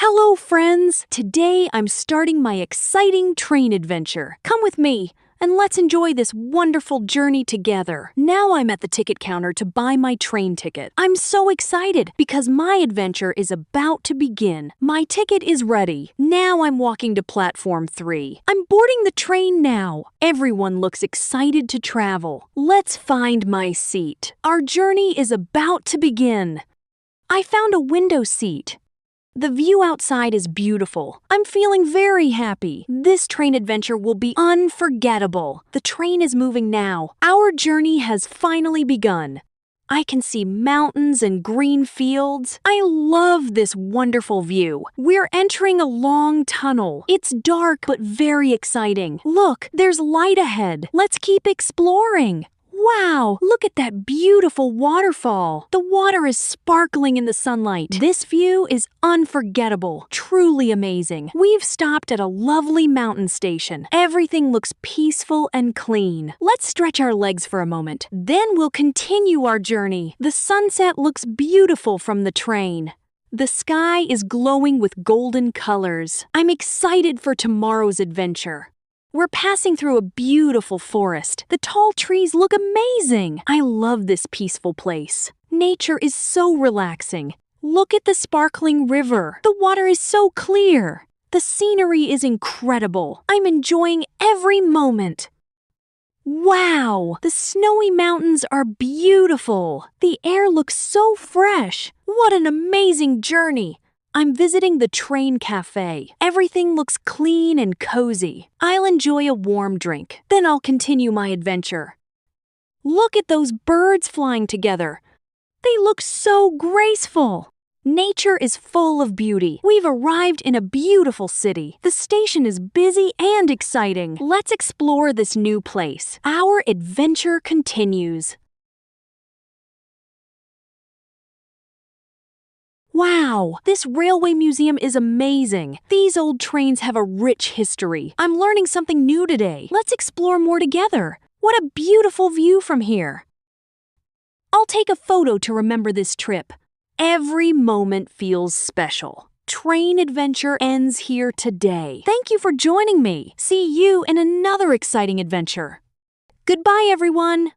Hello, friends! Today I'm starting my exciting train adventure. Come with me and let's enjoy this wonderful journey together. Now I'm at the ticket counter to buy my train ticket. I'm so excited because my adventure is about to begin. My ticket is ready. Now I'm walking to platform 3. I'm boarding the train now. Everyone looks excited to travel. Let's find my seat. Our journey is about to begin. I found a window seat. The view outside is beautiful. I'm feeling very happy. This train adventure will be unforgettable. The train is moving now. Our journey has finally begun. I can see mountains and green fields. I love this wonderful view. We're entering a long tunnel. It's dark but very exciting. Look, there's light ahead. Let's keep exploring. Wow, look at that beautiful waterfall. The water is sparkling in the sunlight. This view is unforgettable, truly amazing. We've stopped at a lovely mountain station. Everything looks peaceful and clean. Let's stretch our legs for a moment. Then we'll continue our journey. The sunset looks beautiful from the train. The sky is glowing with golden colors. I'm excited for tomorrow's adventure. We're passing through a beautiful forest. The tall trees look amazing. I love this peaceful place. Nature is so relaxing. Look at the sparkling river. The water is so clear. The scenery is incredible. I'm enjoying every moment. Wow! The snowy mountains are beautiful. The air looks so fresh. What an amazing journey! I'm visiting the train café. Everything looks clean and cozy. I'll enjoy a warm drink. Then I'll continue my adventure. Look at those birds flying together. They look so graceful. Nature is full of beauty. We've arrived in a beautiful city. The station is busy and exciting. Let's explore this new place. Our adventure continues. Wow, this railway museum is amazing. These old trains have a rich history. I'm learning something new today. Let's explore more together. What a beautiful view from here. I'll take a photo to remember this trip. Every moment feels special. Train adventure ends here today. Thank you for joining me. See you in another exciting adventure. Goodbye, everyone.